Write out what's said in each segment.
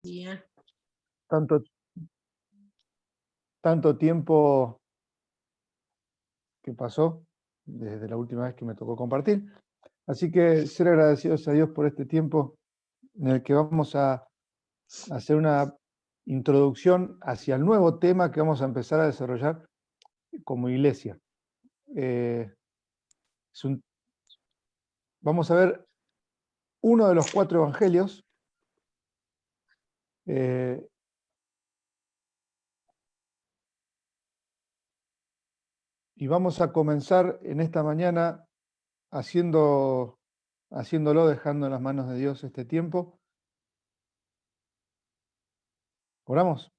Día. Tanto tiempo que pasó desde la última vez que me tocó compartir. Así que ser agradecidos a Dios por este tiempo en el que vamos a hacer una introducción hacia el nuevo tema que vamos a empezar a desarrollar como iglesia. Vamos a ver uno de los 4 evangelios. Y vamos a comenzar en esta mañana haciéndolo, dejando en las manos de Dios este tiempo. ¿Oramos?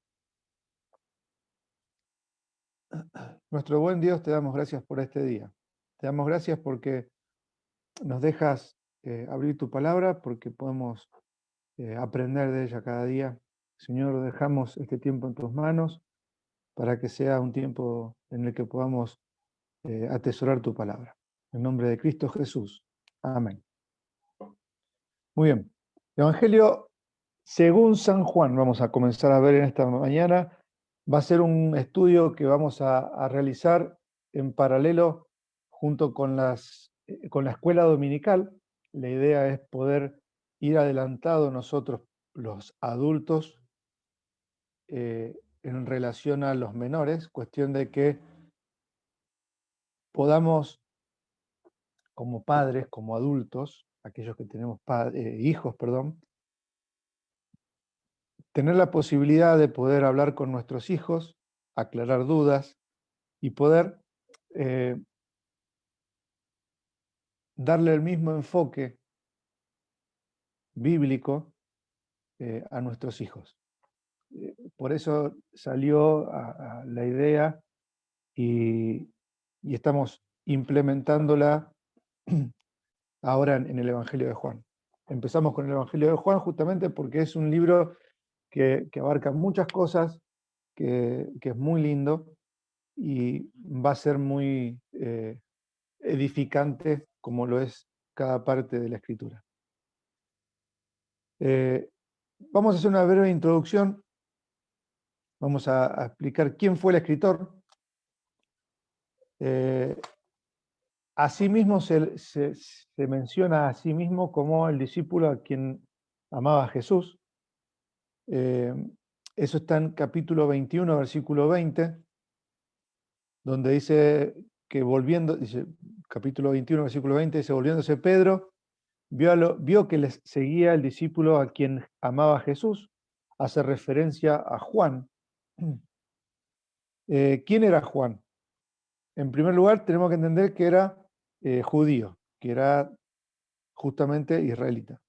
Nuestro buen Dios, te damos gracias por este día. Te damos gracias porque nos dejas abrir tu palabra, porque podemos aprender de ella cada día. Señor, dejamos este tiempo en tus manos para que sea un tiempo en el que podamos atesorar tu palabra. En nombre de Cristo Jesús. Amén. Muy bien. Evangelio según San Juan, vamos a comenzar a ver en esta mañana. Va a ser un estudio que vamos a realizar en paralelo junto con la escuela dominical. La idea es poder ir adelantado nosotros, los adultos, en relación a los menores, cuestión de que podamos, como padres, como adultos, aquellos que tenemos hijos, tener la posibilidad de poder hablar con nuestros hijos, aclarar dudas y poder darle el mismo enfoque bíblico a nuestros hijos. Por eso salió a la idea y estamos implementándola ahora en el Evangelio de Juan. Empezamos con el Evangelio de Juan justamente porque es un libro que abarca muchas cosas, que es muy lindo y va a ser muy edificante como lo es cada parte de la Escritura. Vamos a hacer una breve introducción. Vamos a explicar quién fue el escritor. Asimismo se menciona a sí mismo como el discípulo a quien amaba a Jesús. Eso está en capítulo 21, versículo 20, donde dice que dice capítulo 21, versículo 20, dice, volviéndose Pedro, vio que les seguía el discípulo a quien amaba a Jesús. Hace referencia a Juan. ¿Quién era Juan? En primer lugar, tenemos que entender que era judío, que era justamente israelita.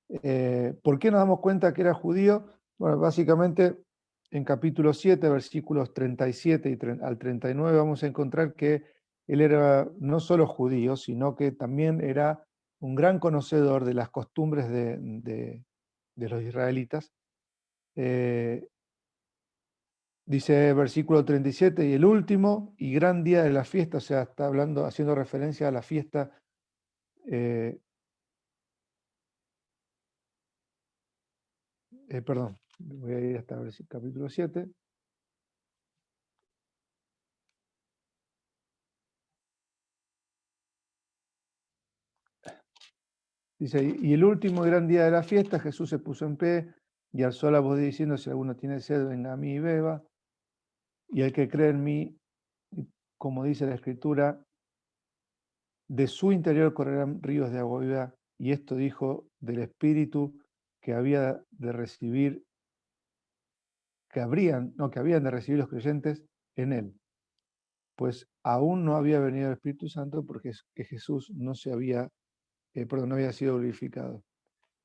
¿Por qué nos damos cuenta que era judío? Bueno, básicamente en capítulo 7, versículos 37 al 39, vamos a encontrar que él era no solo judío, sino que también era un gran conocedor de las costumbres de los israelitas. Dice versículo 37, y el último y gran día de la fiesta, o sea, está hablando, haciendo referencia a la fiesta perdón, voy a ir hasta el capítulo 7. Dice, y el último gran día de la fiesta, Jesús se puso en pie y alzó la voz diciendo, si alguno tiene sed, venga a mí y beba. Y el que cree en mí, como dice la Escritura, de su interior correrán ríos de agua viva. Y esto dijo del Espíritu que había de recibir, que habían de recibir los creyentes en él. Pues aún no había venido el Espíritu Santo porque Jesús no había sido glorificado.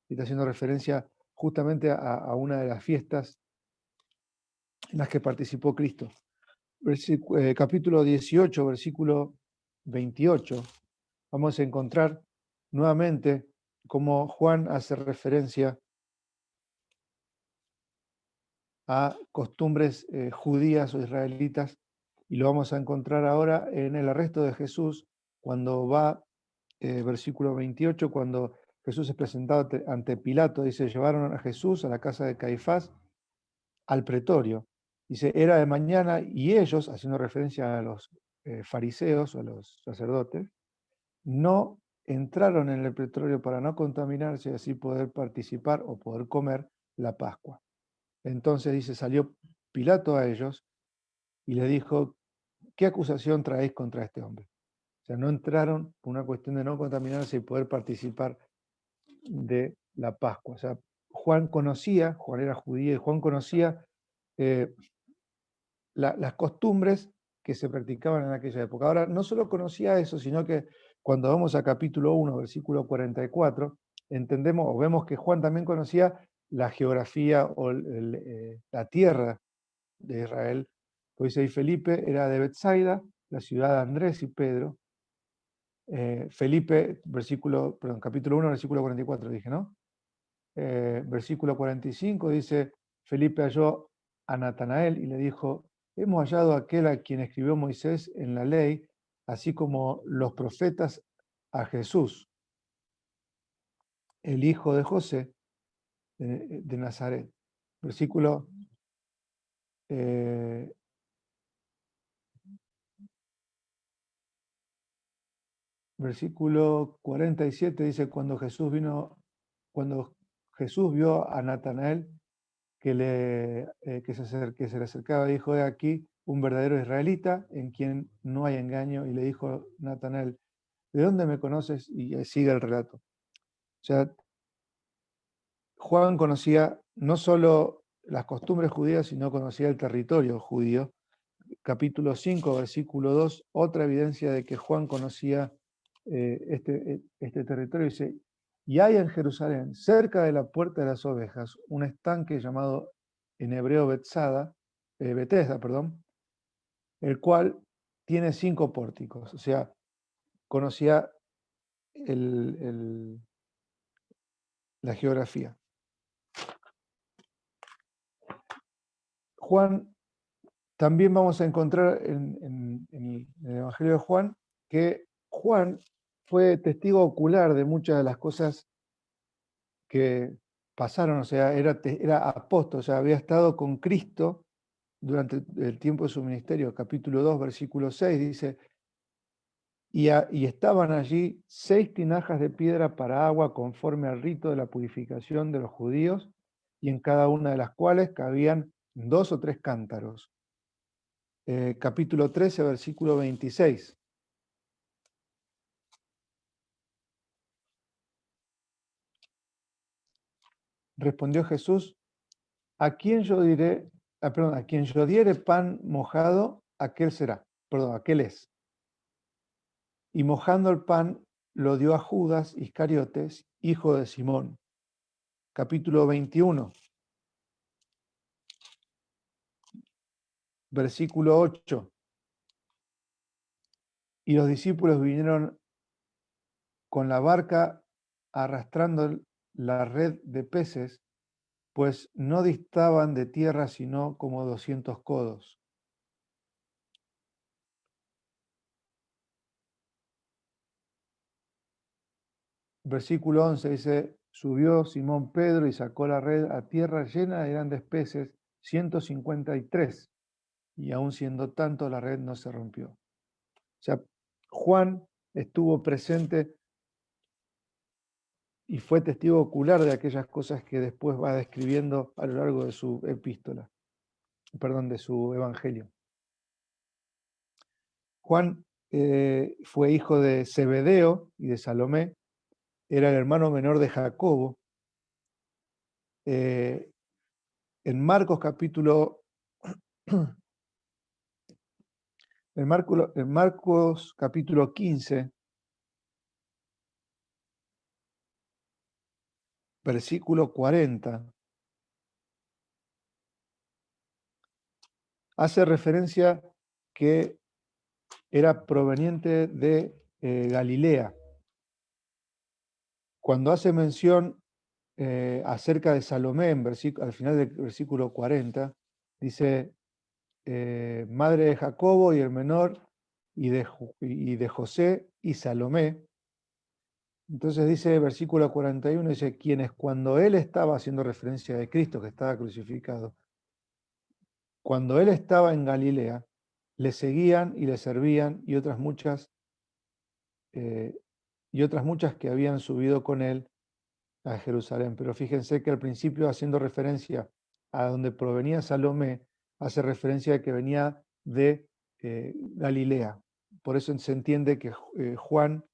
Y está haciendo referencia justamente a una de las fiestas en las que participó Cristo. Capítulo 18, versículo 28, vamos a encontrar nuevamente cómo Juan hace referencia a costumbres judías o israelitas, y lo vamos a encontrar ahora en el arresto de Jesús, cuando va, versículo 28, cuando Jesús es presentado ante Pilato, dice, llevaron a Jesús a la casa de Caifás, al pretorio. Dice, era de mañana y ellos, haciendo referencia a los fariseos o a los sacerdotes, no entraron en el pretorio para no contaminarse y así poder participar o poder comer la Pascua. Entonces dice, salió Pilato a ellos y le dijo, ¿qué acusación traéis contra este hombre? O sea, no entraron por una cuestión de no contaminarse y poder participar de la Pascua. O sea, Juan era judío, y Juan conocía eh, las costumbres que se practicaban en aquella época. Ahora, no solo conocía eso, sino que cuando vamos a capítulo 1, versículo 44, entendemos o vemos que Juan también conocía la geografía o la tierra de Israel. Pues dice, y Felipe era de Betsaida, la ciudad de Andrés y Pedro. Felipe, capítulo 1, versículo 44, dije, ¿no? Versículo 45 dice, Felipe halló a Natanael y le dijo, hemos hallado a aquel a quien escribió Moisés en la ley, así como los profetas, a Jesús, el hijo de José de Nazaret. Versículo, eh, versículo 47 dice, cuando Jesús vio a Natanael que se le acercaba, dijo, he aquí un verdadero israelita en quien no hay engaño, y le dijo Natanael, ¿de dónde me conoces? Y sigue el relato. O sea, Juan conocía no solo las costumbres judías, sino conocía el territorio judío. Capítulo 5, versículo 2, otra evidencia de que Juan conocía este territorio, dice, y hay en Jerusalén, cerca de la puerta de las ovejas, un estanque llamado en hebreo Betesda, perdón, el cual tiene 5 pórticos. O sea, conocía la geografía. Juan, también vamos a encontrar en el Evangelio de Juan que Juan fue testigo ocular de muchas de las cosas que pasaron, o sea, era apóstol, o sea, había estado con Cristo durante el tiempo de su ministerio. Capítulo 2, versículo 6 dice, y estaban allí 6 tinajas de piedra para agua conforme al rito de la purificación de los judíos, y en cada una de las cuales cabían 2 o 3 cántaros. Capítulo 13, versículo 26. Respondió Jesús, a quien yo diere pan mojado, aquel será, aquel es. Y mojando el pan, lo dio a Judas Iscariotes, hijo de Simón. Capítulo 21, versículo 8. Y los discípulos vinieron con la barca arrastrando la red de peces, pues no distaban de tierra sino como 200 codos. Versículo 11 dice, subió Simón Pedro y sacó la red a tierra llena de grandes peces, 153, y aun siendo tanto la red no se rompió. O sea, Juan estuvo presente y fue testigo ocular de aquellas cosas que después va describiendo a lo largo de su de su evangelio. Juan fue hijo de Zebedeo y de Salomé, era el hermano menor de Jacobo. En Marcos capítulo en Marcos capítulo 15, versículo 40, hace referencia que era proveniente de Galilea. Cuando hace mención acerca de Salomé, al final del versículo 40, dice, madre de Jacobo y el menor, y de José y Salomé. Entonces dice, versículo 41, dice, quienes cuando él estaba haciendo referencia de Cristo, que estaba crucificado, cuando él estaba en Galilea, le seguían y le servían eh, y otras muchas que habían subido con él a Jerusalén. Pero fíjense que al principio, haciendo referencia a donde provenía Salomé, hace referencia a que venía de Galilea. Por eso se entiende que Juan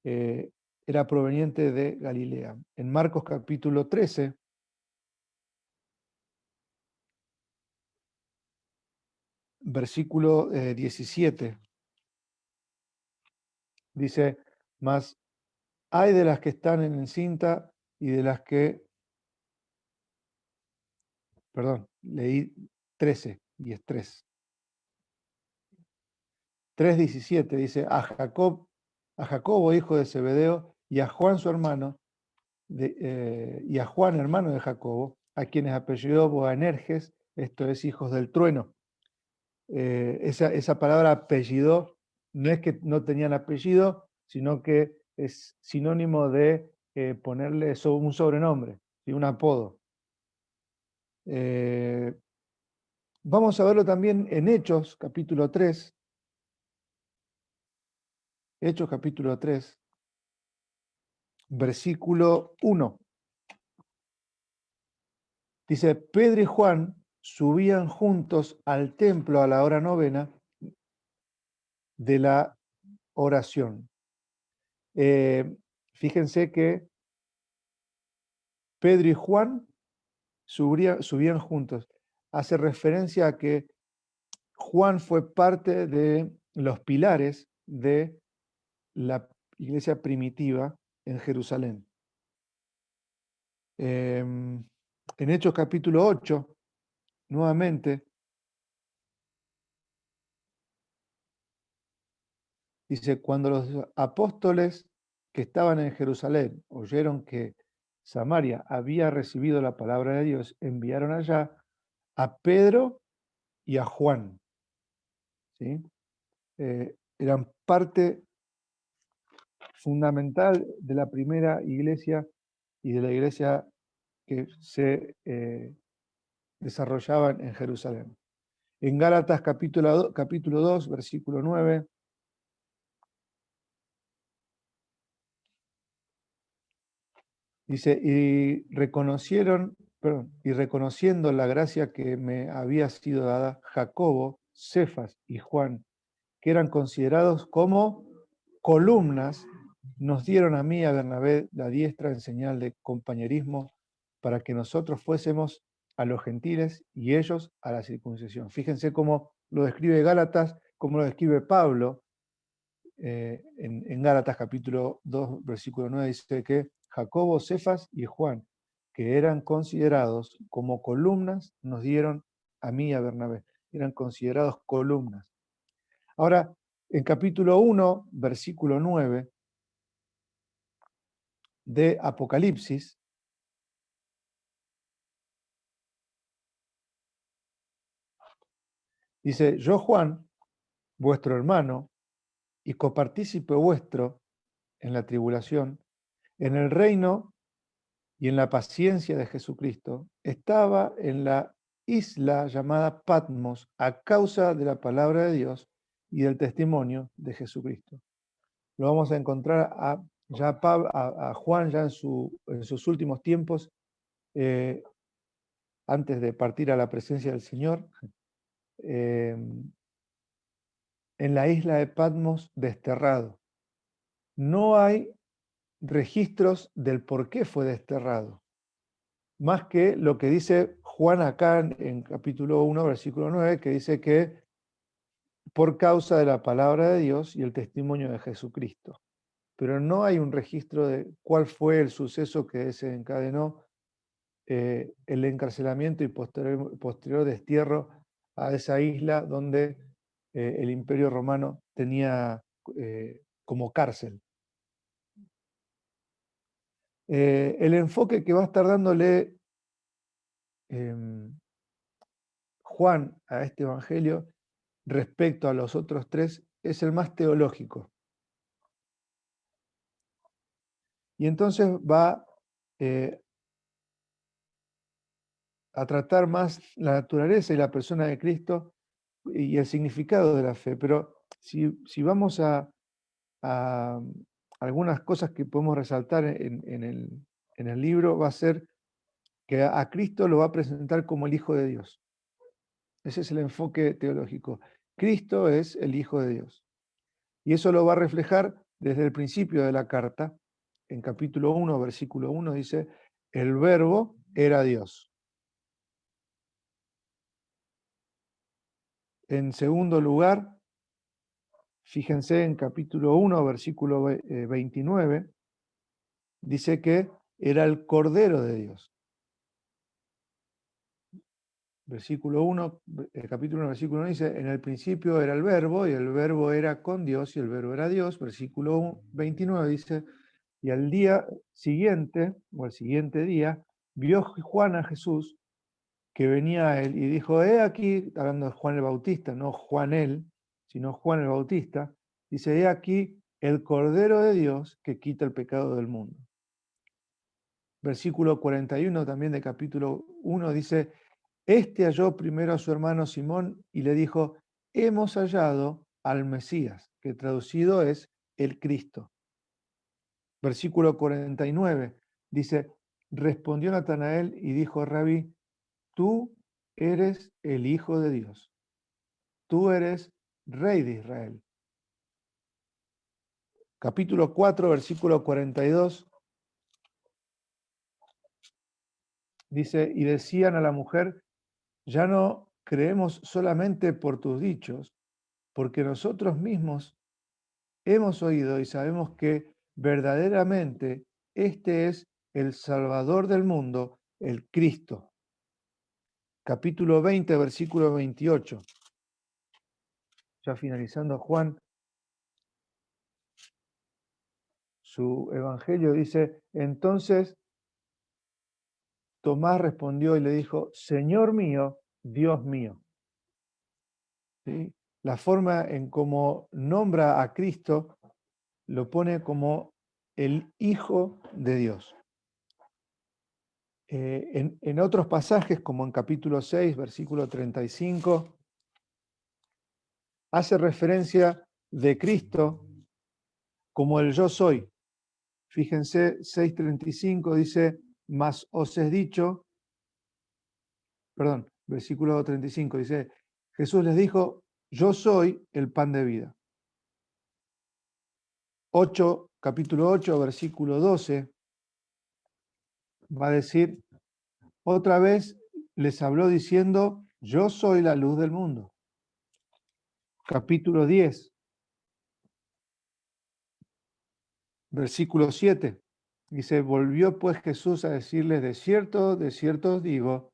era proveniente de Galilea. En Marcos capítulo 13, versículo 17, dice, mas hay de las que están en encinta y de las que, perdón, leí 13 y es 3:17, dice, a Jacobo, hijo de Zebedeo, y a Juan su hermano, y a Juan, hermano de Jacobo, a quienes apellidó Boanerges, esto es, hijos del trueno. Esa palabra apellido no es que no tenían apellido, sino que es sinónimo de ponerle un sobrenombre y un apodo. Vamos a verlo también en Hechos, capítulo 3. Hechos, capítulo 3, versículo 1. Dice, Pedro y Juan subían juntos al templo a la hora novena de la oración. Fíjense que Pedro y Juan subían juntos. Hace referencia a que Juan fue parte de los pilares de la iglesia primitiva en Jerusalén. En Hechos capítulo 8, nuevamente, dice, cuando los apóstoles que estaban en Jerusalén oyeron que Samaria había recibido la palabra de Dios, enviaron allá a Pedro y a Juan. ¿Sí? Eran parte fundamental de la primera iglesia y de la iglesia que se desarrollaba en Jerusalén. En Gálatas capítulo 2, versículo 9, dice, y reconociendo la gracia que me había sido dada, Jacobo, Cefas y Juan, que eran considerados como columnas, nos dieron a mí y a Bernabé la diestra en señal de compañerismo para que nosotros fuésemos a los gentiles y ellos a la circuncisión. Fíjense cómo lo describe Gálatas, cómo lo describe Pablo en Gálatas capítulo 2, versículo 9, dice que Jacobo, Cefas y Juan, que eran considerados como columnas, nos dieron a mí y a Bernabé. Eran considerados columnas. Ahora, en capítulo 1, versículo 9 de Apocalipsis, dice, yo Juan, vuestro hermano, y copartícipe vuestro en la tribulación, en el reino y en la paciencia de Jesucristo, estaba en la isla llamada Patmos a causa de la palabra de Dios y del testimonio de Jesucristo. Lo vamos a encontrar a Juan ya en sus últimos tiempos, antes de partir a la presencia del Señor, en la isla de Patmos desterrado. No hay registros del por qué fue desterrado, más que lo que dice Juan acá en capítulo 1, versículo 9, que dice que por causa de la palabra de Dios y el testimonio de Jesucristo. Pero no hay un registro de cuál fue el suceso que desencadenó el encarcelamiento y posterior destierro a esa isla donde el Imperio Romano tenía como cárcel. El enfoque que va a estar dándole Juan a este evangelio respecto a los otros tres es el más teológico. Y entonces va a tratar más la naturaleza y la persona de Cristo y el significado de la fe. Pero si vamos a algunas cosas que podemos resaltar en el libro, va a ser que a Cristo lo va a presentar como el Hijo de Dios. Ese es el enfoque teológico. Cristo es el Hijo de Dios. Y eso lo va a reflejar desde el principio de la carta. En capítulo 1, versículo 1 dice, el verbo era Dios. En segundo lugar, fíjense en capítulo 1, versículo 29, dice que era el Cordero de Dios. Versículo 1, capítulo 1, versículo 1 dice, en el principio era el verbo, y el verbo era con Dios, y el verbo era Dios. Versículo 29 dice, y al día siguiente, o al siguiente día, vio Juan a Jesús, que venía a él, y dijo, he aquí, hablando de Juan el Bautista, no Juan él, sino Juan el Bautista, dice, he aquí el Cordero de Dios que quita el pecado del mundo. Versículo 41 también de capítulo 1 dice, este halló primero a su hermano Simón y le dijo, hemos hallado al Mesías, que traducido es el Cristo. Versículo 49 dice, respondió Natanael y dijo, Rabí, tú eres el Hijo de Dios, tú eres Rey de Israel. Capítulo 4, versículo 42 dice, y decían a la mujer, ya no creemos solamente por tus dichos, porque nosotros mismos hemos oído y sabemos que verdaderamente este es el Salvador del mundo, el Cristo. Capítulo 20, versículo 28. Ya finalizando Juan, su evangelio dice, entonces Tomás respondió y le dijo, Señor mío, Dios mío. ¿Sí? La forma en cómo nombra a Cristo lo pone como el Hijo de Dios. En otros pasajes, como en capítulo 6, versículo 35, hace referencia de Cristo como el yo soy. Fíjense, 6:35 dice, mas os he dicho, perdón, versículo 35 dice, Jesús les dijo, yo soy el pan de vida. Capítulo 8, versículo 12, va a decir, otra vez les habló diciendo, yo soy la luz del mundo. Capítulo 10, versículo 7, dice, volvió pues Jesús a decirles, de cierto os digo,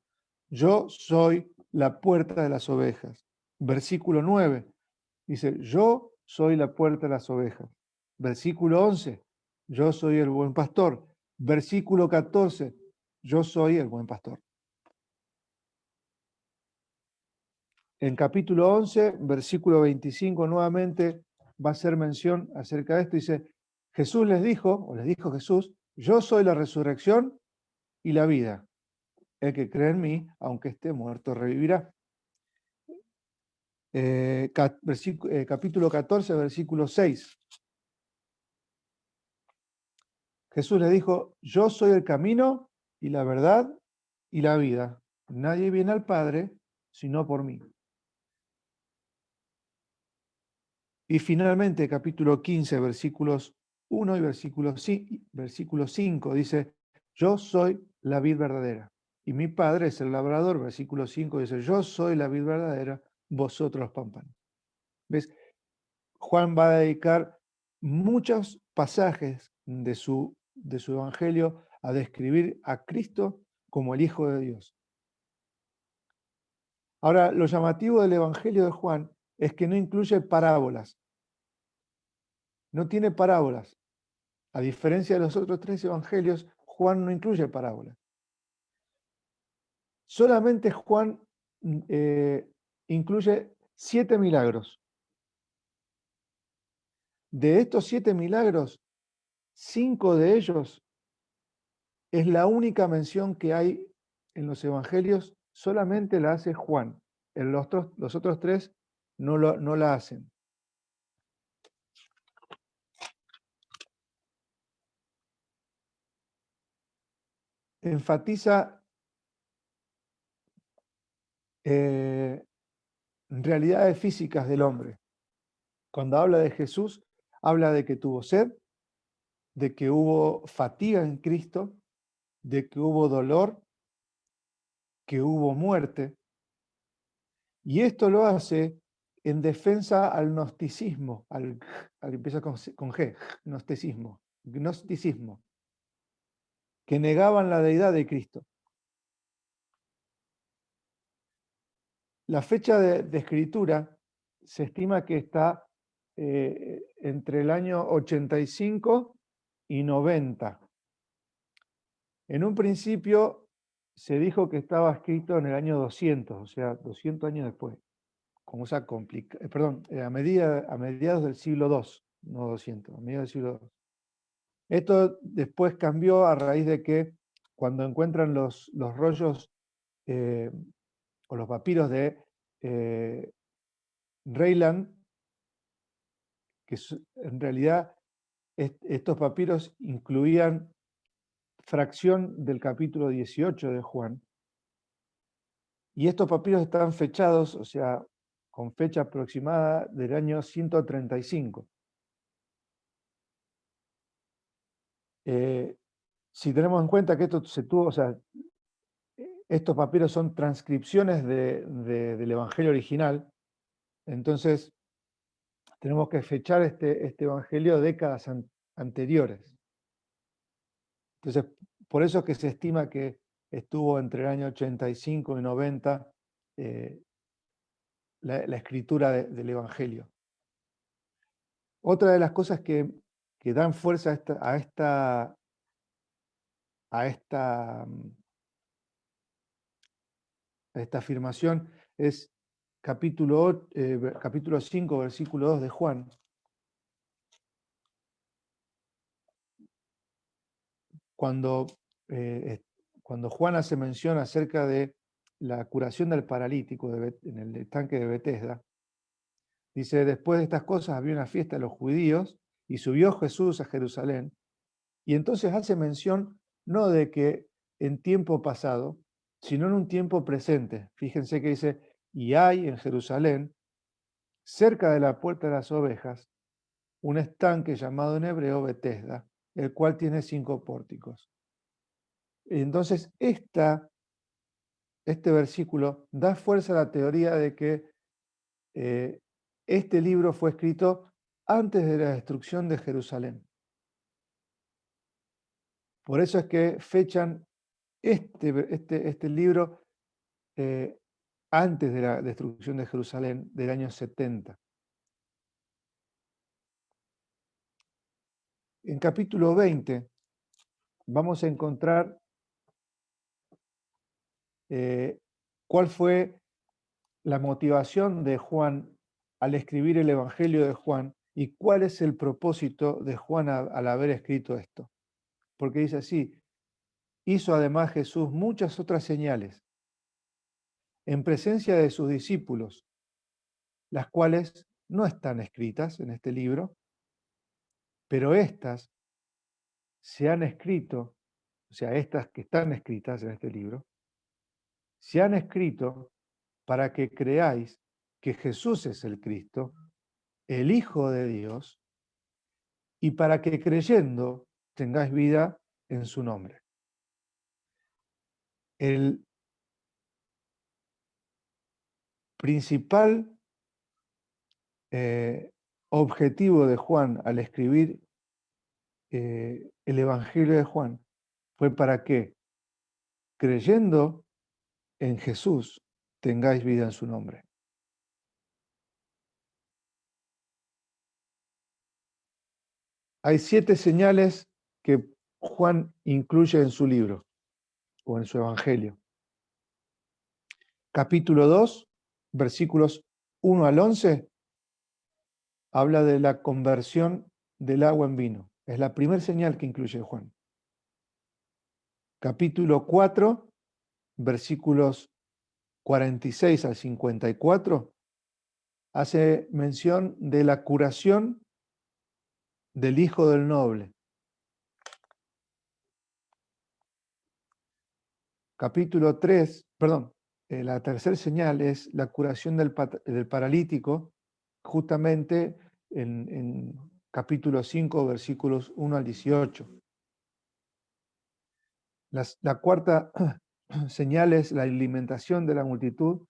yo soy la puerta de las ovejas. Versículo 9, dice, yo soy la puerta de las ovejas. Versículo 11, yo soy el buen pastor. Versículo 14, yo soy el buen pastor. En capítulo 11, versículo 25, nuevamente va a hacer mención acerca de esto. Dice, Jesús les dijo, o les dijo Jesús, yo soy la resurrección y la vida. El que cree en mí, aunque esté muerto, revivirá. Capítulo 14, versículo 6. Jesús les dijo, yo soy el camino y la verdad y la vida. Nadie viene al Padre sino por mí. Y finalmente, capítulo 15, versículos 1 y versículo 5, dice, yo soy la vid verdadera y mi Padre es el labrador. Versículo 5 dice, yo soy la vid verdadera, vosotros los pámpanos. ¿Ves? Juan va a dedicar muchos pasajes de su evangelio a describir a Cristo como el Hijo de Dios. Ahora, lo llamativo del evangelio de Juan es que no incluye parábolas. No tiene parábolas. A diferencia de los otros tres evangelios, Juan no incluye parábolas. Solamente Juan incluye 7 milagros. De estos 7 milagros, 5 de ellos es la única mención que hay en los evangelios, solamente la hace Juan. Los otros 3 no la hacen. Enfatiza realidades físicas del hombre. Cuando habla de Jesús, habla de que tuvo sed, de que hubo fatiga en Cristo, de que hubo dolor, que hubo muerte. Y esto lo hace en defensa al gnosticismo, al empieza con G, gnosticismo, que negaban la deidad de Cristo. La fecha de escritura se estima que está entre el año 85 y 90. En un principio se dijo que estaba escrito en el año 200, o sea, 200 años después. A mediados del siglo II, no 200, a mediados del siglo II. Esto después cambió a raíz de que cuando encuentran los rollos o los papiros de Reiland, que en realidad estos papiros incluían fracción del capítulo 18 de Juan, y estos papiros estaban fechados, o sea, con fecha aproximada del año 135. Si tenemos en cuenta que esto se tuvo, o sea, estos papiros son transcripciones del Evangelio original, entonces tenemos que fechar este Evangelio décadas anteriores. Entonces, por eso es que se estima que estuvo entre el año 85 y 90 la escritura del Evangelio. Otra de las cosas que dan fuerza a esta afirmación es capítulo 5, versículo 2 de Juan. Cuando Juan hace mención acerca de la curación del paralítico en el estanque de Betesda, dice: después de estas cosas había una fiesta de los judíos y subió Jesús a Jerusalén, y entonces hace mención no de que en tiempo pasado, sino en un tiempo presente. Fíjense que dice: y hay en Jerusalén, cerca de la puerta de las ovejas, un estanque llamado en hebreo Betesda, el cual tiene 5 pórticos. Entonces, este versículo da fuerza a la teoría de que este libro fue escrito antes de la destrucción de Jerusalén. Por eso es que fechan este libro antes de la destrucción de Jerusalén, del año 70. En capítulo 20 vamos a encontrar cuál fue la motivación de Juan al escribir el Evangelio de Juan y cuál es el propósito de Juan al haber escrito esto. Porque dice así: hizo además Jesús muchas otras señales en presencia de sus discípulos, las cuales no están escritas en este libro, pero estas se han escrito, o sea, estas que están escritas en este libro, se han escrito para que creáis que Jesús es el Cristo, el Hijo de Dios, y para que creyendo tengáis vida en su nombre. El principal objetivo de Juan al escribir el Evangelio de Juan fue para que, creyendo en Jesús, tengáis vida en su nombre. Hay 7 señales que Juan incluye en su libro o en su Evangelio. Capítulo 2, versículos 1 al 11, habla de la conversión del agua en vino. Es la primera señal que incluye Juan. Capítulo 4, versículos 46 al 54, hace mención de la curación del hijo del noble. Capítulo 3, perdón, la tercera señal es la curación del paralítico, justamente en capítulo 5, versículos 1 al 18. La cuarta señal es la alimentación de la multitud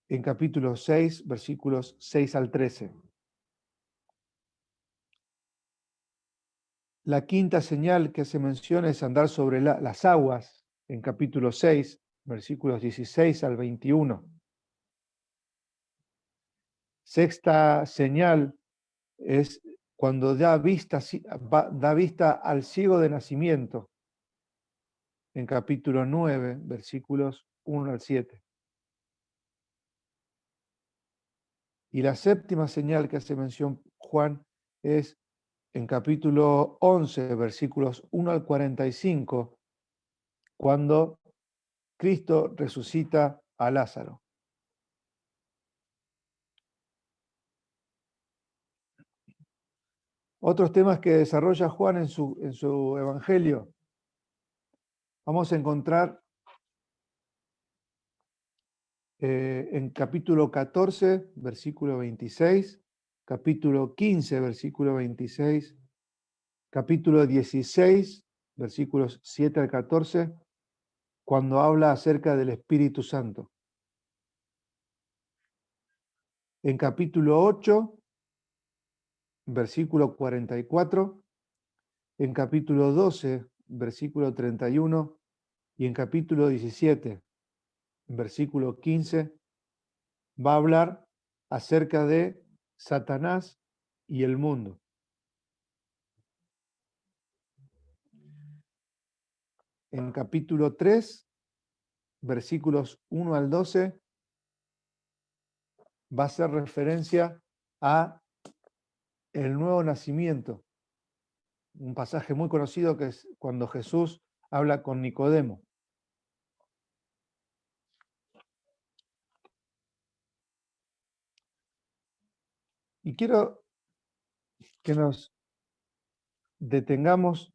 en capítulo 6, versículos 6 al 13. La quinta señal que se menciona es andar sobre las aguas en capítulo 6, versículos 16 al 21. Sexta señal es cuando da vista al ciego de nacimiento en capítulo 9, versículos 1 al 7. Y la séptima señal que hace mención Juan es en capítulo 11, versículos 1 al 45, cuando Cristo resucita a Lázaro. Otros temas que desarrolla Juan en su evangelio. Vamos a encontrar en capítulo 14, versículo 26, capítulo 15, versículo 26, capítulo 16, versículos 7 al 14, cuando habla acerca del Espíritu Santo. En capítulo 8, versículo 44, en capítulo 12, versículo 31, y en capítulo 17, versículo 15, va a hablar acerca de Satanás y el mundo. En capítulo 3, versículos 1 al 12, va a hacer referencia a el nuevo nacimiento. Un pasaje muy conocido que es cuando Jesús habla con Nicodemo. Y quiero que nos detengamos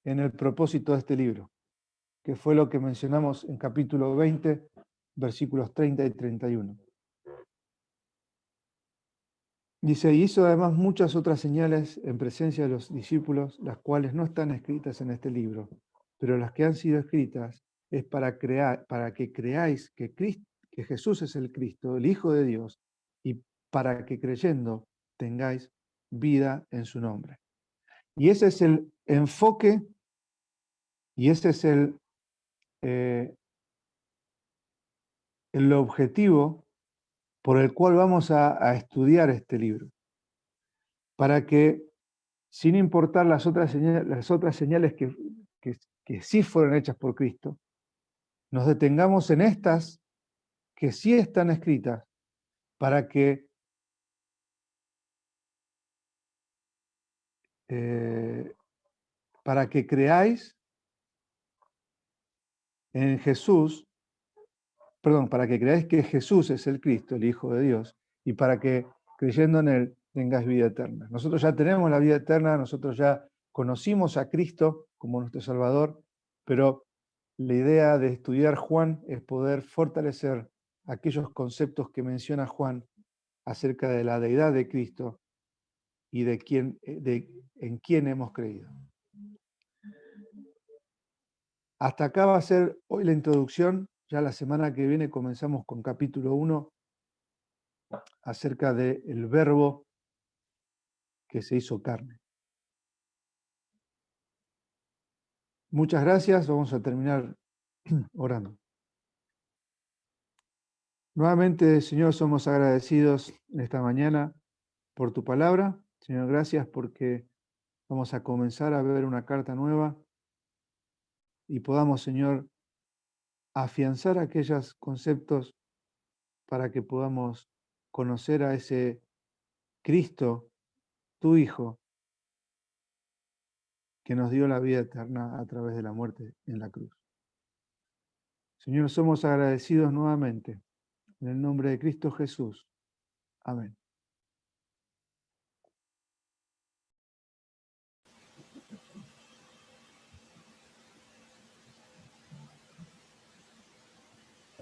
en el propósito de este libro, que fue lo que mencionamos en capítulo 20, versículos 30 y 31. Dice, y hizo además muchas otras señales en presencia de los discípulos, las cuales no están escritas en este libro, pero las que han sido escritas es para que creáis que Jesús es el Cristo, el Hijo de Dios, y para que creyendo tengáis vida en su nombre. Y ese es el enfoque y ese es el objetivo por el cual vamos a estudiar este libro. Para que, sin importar las otras señales que sí fueron hechas por Cristo, nos detengamos en estas que sí están escritas para que creáis en Jesús, para que creáis que Jesús es el Cristo, el Hijo de Dios, y para que creyendo en Él tengáis vida eterna. Nosotros ya tenemos la vida eterna, nosotros ya conocimos a Cristo como nuestro Salvador, pero la idea de estudiar Juan es poder fortalecer aquellos conceptos que menciona Juan acerca de la deidad de Cristo y en quién hemos creído. Hasta acá va a ser hoy la introducción. Ya la semana que viene comenzamos con capítulo 1 acerca del verbo que se hizo carne. Muchas gracias. Vamos a terminar orando. Nuevamente, Señor, somos agradecidos en esta mañana por tu palabra. Señor, gracias porque vamos a comenzar a ver una carta nueva y podamos, Señor, afianzar aquellos conceptos para que podamos conocer a ese Cristo tu Hijo, que nos dio la vida eterna a través de la muerte en la cruz. Señor, somos agradecidos nuevamente. En el nombre de Cristo Jesús. Amén.